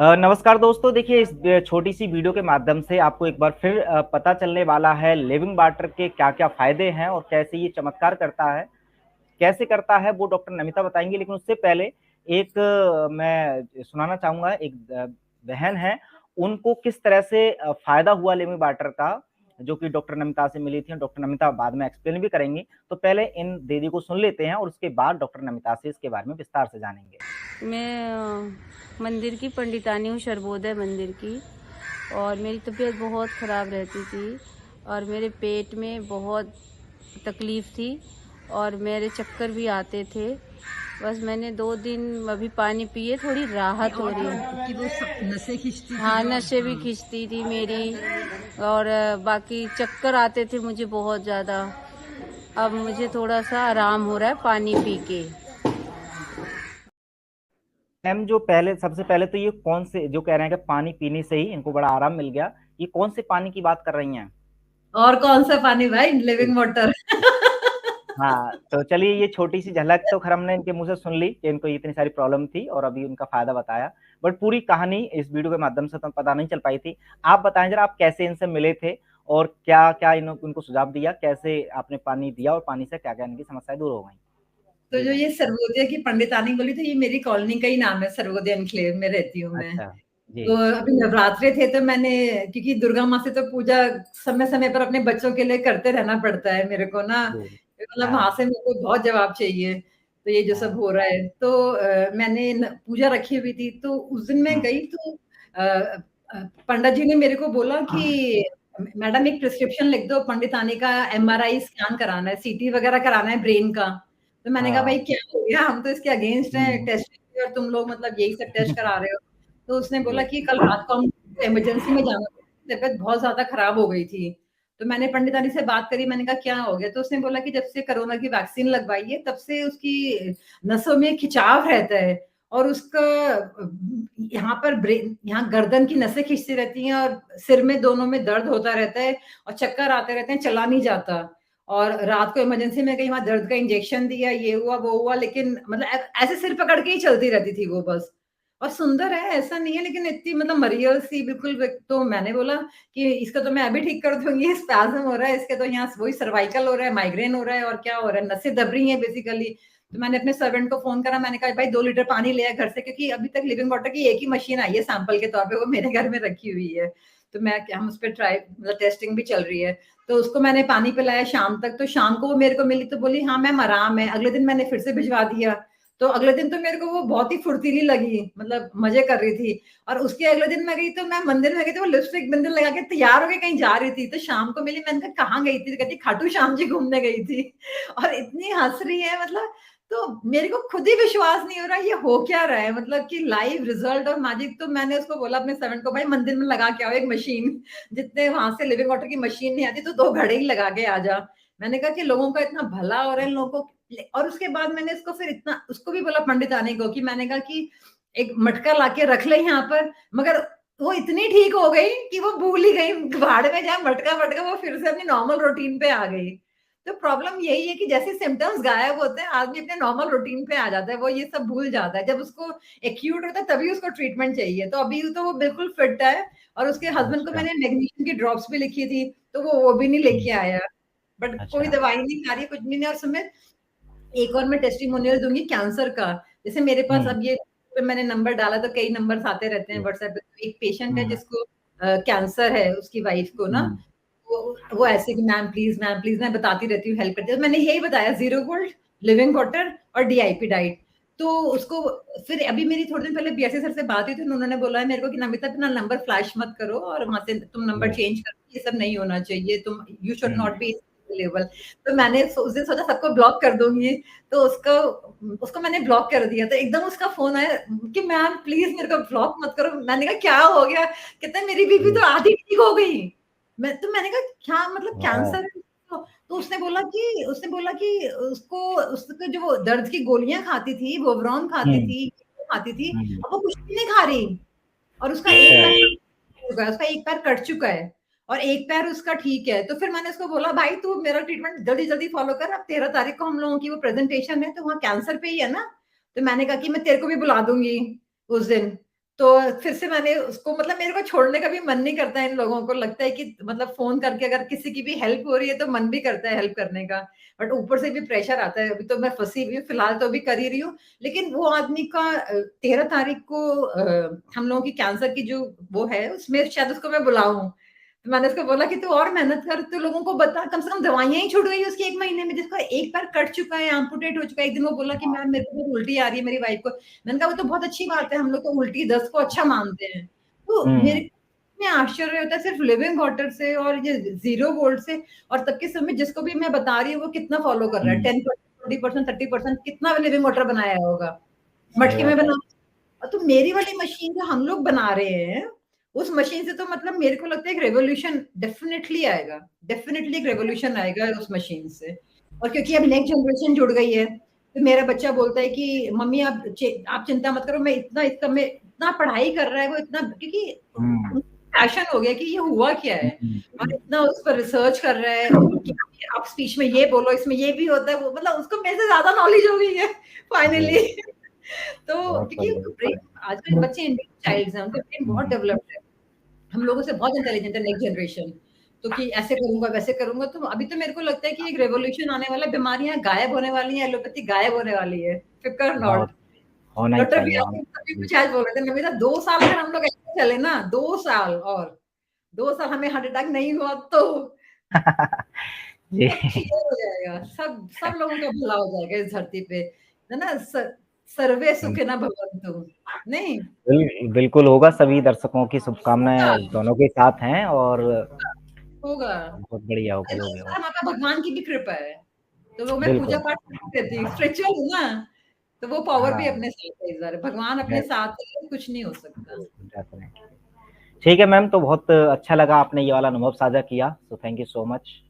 नमस्कार दोस्तों, देखिए इस छोटी सी वीडियो के माध्यम से आपको एक बार फिर पता चलने वाला है लिविंग वाटर के क्या क्या फायदे हैं और कैसे ये चमत्कार करता है। कैसे करता है वो डॉक्टर नमिता बताएंगे, लेकिन उससे पहले एक मैं सुनाना चाहूंगा। एक बहन है, उनको किस तरह से फायदा हुआ लिविंग वाटर का, जो कि डॉक्टर नमिता से मिली थी। डॉक्टर नमिता बाद में एक्सप्लेन भी करेंगी। तो पहले इन दीदी को सुन लेते हैं और उसके बाद डॉक्टर नमिता से इसके बारे में विस्तार से जानेंगे। मैं मंदिर की पंडितानी हूँ, सर्वोदय मंदिर की। और मेरी तबीयत बहुत ख़राब रहती थी और मेरे पेट में बहुत तकलीफ़ थी और मेरे चक्कर भी आते थे। बस मैंने 2 दिन अभी पानी पिए, थोड़ी राहत हो रही है कि वो नसें खींचती थी। हाँ, नशे भी खींचती थी मेरी और बाकी चक्कर आते थे मुझे बहुत ज़्यादा। अब मुझे थोड़ा सा आराम हो रहा है पानी पी के। मैम, जो पहले सबसे पहले तो ये कौन से जो कह रहे हैं कि पानी पीने से ही इनको बड़ा आराम मिल गया, ये कौन से पानी की बात कर रही हैं? और कौन सा पानी भाई, लिविंग वाटर। हाँ, तो चलिए ये छोटी सी झलक तो खैर हमने इनके मुंह से सुन ली कि इनको इतनी सारी प्रॉब्लम थी और अभी उनका फायदा बताया। बट पूरी कहानी इस वीडियो के माध्यम से तो पता नहीं चल पाई थी। आप बताएं जरा, आप कैसे इनसे मिले थे और क्या क्या इनको सुझाव दिया, कैसे आपने पानी दिया और पानी से क्या क्या इनकी समस्याएं दूर हो गई? तो जी जो मैम। ये सर्वोदय की पंडितानी बोली, तो ये मेरी कॉलोनी का ही नाम है, सर्वोदय एन्क्लेव में रहती हूँ मैं। अच्छा। जी। तो अभी नवरात्रे थे तो मैंने, क्योंकि दुर्गा माँ से तो पूजा समय-समय पर अपने बच्चों के लिए करते रहना पड़ता है मेरे को ना, जी। मतलब हाँ। वहाँ से मेरे को बहुत जवाब चाहिए। तो ये जो सब हाँ। हो रहा है, तो मैंने न पूजा रखी हुई थी, तो उस दिन मैं गई तो पंडित जी ने मेरे को बोला कि मैडम एक प्रिस्क्रिप्शन लिख दो, पंडितानी का एमआरआई स्कैन कराना है, सीटी वगैरह कराना है ब्रेन का। तो मैंने कहा भाई हाँ। क्या हो गया? हम तो इसके अगेंस्ट हैं, हम्म। टेस्ट और तुम लोग मतलब यही सब टेस्ट करा रहे हो। तो उसने बोला जी। कि कल रात को हमको इमरजेंसी में जाना था, तबीयत बहुत ज़्यादा खराब हो गई थी। तो मैंने पंडितानी से बात करी, मैंने कहा क्या हो गया? तो उसने बोला कि जब से कोरोना की वैक्सीन लगवाई है, तब से उसकी नसों में खिंचाव रहता है और उसका यहाँ पर यहाँ गर्दन की नसें खींचती रहती हैं और सिर में दोनों में दर्द होता रहता है और चक्कर आते रहते हैं, चला नहीं जाता। और रात को इमरजेंसी में गई, वहाँ दर्द का इंजेक्शन दिया, ये हुआ, वो हुआ, लेकिन मतलब ऐसे सिर पकड़ के ही चलती रहती थी वो बस। और सुंदर है, ऐसा नहीं है, लेकिन इतनी मतलब मरियल सी बिल्कुल। तो मैंने बोला कि इसका तो मैं अभी ठीक कर दूँगी, स्पैज़म हो रहा है, इसके तो यहाँ वही सर्वाइकल हो रहा है, माइग्रेन हो रहा है और क्या हो रहा है, नसें दब रही हैं बेसिकली। तो मैंने अपने सर्वेंट को फ़ोन करा, मैंने कहा भाई 2 लीटर पानी ले आ घर से, क्योंकि अभी तक लिविंग वाटर की एक ही मशीन आई है सैंपल के तौर पे, वो मेरे घर में रखी हुई है। तो हम उस पे ट्राई मतलब टेस्टिंग भी चल रही है। तो उसको मैंने पानी पिलाया शाम तक, तो शाम को वो मेरे को मिली तो बोली हाँ मैम आराम है। अगले दिन मैंने फिर से भिजवा दिया, तो अगले दिन तो मेरे को वो बहुत ही फुर्तीली लगी, मतलब मज़े कर रही थी। और उसके अगले दिन मैं गई, तो मैं मंदिर में गई, तो वो लिपस्टिक बिंदी लगा के तैयार होके कहीं जा रही थी, तो शाम को मिली, मैंने कहा कहाँ गई थी? तो कहती खाटू श्याम जी घूमने गई थी। और इतनी हँस रही है, मतलब तो मेरे को खुद ही विश्वास नहीं हो रहा ये हो क्या रहा है, मतलब कि लाइव रिजल्ट और मैजिक। तो मैंने उसको बोला अपने सर्वेंट को, भाई मंदिर में लगा के आओ एक मशीन, जितने वहां से लिविंग वाटर की मशीन नहीं आती तो 2 घड़े ही लगा के आ जा। मैंने कहा कि लोगों का इतना भला हो रहा है इन लोगों को। और उसके बाद मैंने इसको फिर इतना उसको भी बोला पंडित आने को, कि मैंने कहा कि एक मटका लाके रख ले यहाँ पर। मगर वो इतनी ठीक हो गई कि वो भूल ही गई, भाड़ में जहाँ मटका मटका, वो फिर से अपनी नॉर्मल रूटीन पे आ गई। तो प्रॉब्लम यही है कि जैसे सिम्पटम्स गायब होते हैं, आदमी अपने नॉर्मल रूटीन पे आ जाता है, वो ये सब भूल जाता है। जब उसको एक्यूट होता है तभी उसको ट्रीटमेंट चाहिए। तो अभी तो वो बिल्कुल फिट है और उसके हस्बैंड को अच्छा। मैंने मैग्नीशियम की ड्रॉप्स भी लिखी थी, तो वो भी नहीं लेके हम्म। आया। बट कोई अच्छा। दवाई नहीं खा रही, कुछ भी नहीं। और समय एक और मैं टेस्टिमोनियल दूँगी कैंसर का। जैसे मेरे पास हम्म। अब ये पे मैंने नंबर डाला तो कई नंबर्स आते रहते हैं जी। व्हाट्सएप पे। तो एक पेशेंट है हम्म। जिसको कैंसर है, उसकी वाइफ को ना, हम्म। वो ऐसे कि मैम प्लीज़ मैं बताती रहती हूँ, हेल्प करती हूँ। तो मैंने यही बताया, ज़ीरो वोल्ट, लिविंग वाटर और डीआईपी डाइट। तो उसको फिर अभी मेरी थोड़े दिन पहले बीएससी सर से बात हुई, तो उन्होंने बोला है मेरे को कि नमिता अपना नंबर फ्लैश मत करो और वहाँ से तुम नंबर जी। चेंज करो, ये सब नहीं होना चाहिए, तुम you should hmm. Not be available. तो मैंने उस दिन सोचा सबको ब्लॉक कर दूँगी, तो उसको उसको मैंने ब्लॉक कर दिया। तो एकदम उसका फ़ोन आया कि मैम प्लीज़ मेरे को ब्लॉक मत करो। मैंने कहा क्या हो गया? कहता है मेरी बीबी जी। तो आधी ठीक हो गई। मैंने कहा क्या मतलब वाह। कैंसर है उसको? तो उसने बोला कि उसको जो वो दर्द की गोलियाँ खाती थी, वोवरॉन खाती हम्म। थी, खाती थी, हम्म। अब वो कुछ भी नहीं खा रही। और उसका एक अच्छा। पैर हो गया, उसका एक पैर कट चुका है और एक पैर उसका ठीक है। तो फिर मैंने उसको बोला भाई तू मेरा ट्रीटमेंट जल्दी-जल्दी फॉलो कर, अब 13 तारीख को हम लोगों की वो प्रेज़ेंटेशन है, तो वहाँ कैंसर पे ही है ना? तो मैंने कहा कि मैं तेरे को भी बुला दूँगी उस दिन। तो फिर से मैंने उसको, मतलब मेरे को छोड़ने का भी मन नहीं करता है इन लोगों को, लगता है कि मतलब फ़ोन करके अगर किसी की भी हेल्प हो रही है तो मन भी करता है हेल्प करने का, बट ऊपर से भी प्रेशर आता है। अभी तो मैं फँसी हुई हूँ, फिलहाल तो अभी कर ही रही हूँ, लेकिन वो आदमी का 13 तारीख को हम लोगों की कैंसर की जो वो है, उसमें शायद उसको मैं बुलाऊँ। तो मैंने उसको बोला कि तू और मेहनत कर, तू लोगों को बता, कम से कम दवाइयाँ ही छूट गई उसकी 1 महीने में, जिसका एक पैर कट चुका है, एम्पुटेट हो चुका है। एक दिन वो बोला कि मैम मेरे को बहुत उल्टी आ रही है मेरी वाइफ को। मैंने कहा वो तो बहुत अच्छी बात है, हम लोग तो उल्टी दस्त को अच्छा मानते हैं। तो मेरे में आश्चर्य होता है सिर्फ लिविंग वाटर से और ये 0 वोल्ट से, और तब के समय जिसको भी मैं बता रही हूँ वो कितना फॉलो कर रहा है, 10%, 20%, 30% कितना लिविंग वाटर बनाया होगा, सही मटके में बात है। बना। तो मेरी वाली मशीन जो हम लोग बना रहे हैं, उस मशीन से तो मतलब मेरे को लगता है एक रेवोल्यूशन डेफिनिटली आएगा, डेफिनिटली एक रेवोल्यूशन आएगा उस मशीन से। और क्योंकि अब नेक्स्ट जनरेशन जुड़ गई है, तो मेरा बच्चा बोलता है कि मम्मी आप चिंता मत करो, मैं इतना पढ़ाई कर रहा है वो, इतना, क्योंकि पैशन हो गया कि ये हुआ क्या है, और इतना उस पर रिसर्च कर रहा है कि आप स्पीच में ये बोलो, इसमें ये भी होता है, वो मतलब उसको मेरे से ज्यादा नॉलेज हो गई है फाइनली। तो बहुत क्योंकि बढ़िया। ब्रेन, आजकल बच्चे इंडियन चाइल्ड्स हैं, उनका ब्रेन बहुत डेवलप्ड है, हम लोगों से बहुत इंटेलिजेंट है नेक्स्ट जनरेशन। तो कि ऐसे करूंगा वैसे करूंगा, तो अभी तो मेरे को लगता है कि एक रेवोल्यूशन आने वाला है, बीमारियां गायब होने वाली हैं, एलोपैथी गायब होने वाली है, फिकर नॉट। बहुत होना ही डॉक्टर चाहिए, बिहार होना सिंह तभी चाहिए। कुछ आज बोल रहे थे, मैं 2 साल अगर हम लोग ऐसे चले ना, 2 साल और 2 साल हमें हार्ट अटैक नहीं हुआ तो जी। सब क्लियर हो जाएगा, सब लोगों का भला हो जाएगा इस धरती पे, है ना। सर्वे सुखिनः भवन्तु, नहीं बिल्कुल होगा, सभी दर्शकों की होगा, शुभकामनाएं दोनों के साथ हैं, और होगा। बहुत बढ़िया होगा जो भी होगा। माता भगवान की भी कृपा है, तो वो मैं पूजा बिल्कुल। पाठ करती रहती हूँ, स्पिरिचुअल हूँ ना, तो वो पावर भी हाँ, अपने साथ है, इस बार भगवान अपने डेफ साथ है, कुछ नहीं हो सकता। डेफिनेटली। ठीक है मैम, तो बहुत अच्छा लगा आपने ये वाला अनुभव साझा किया, so thank you so much.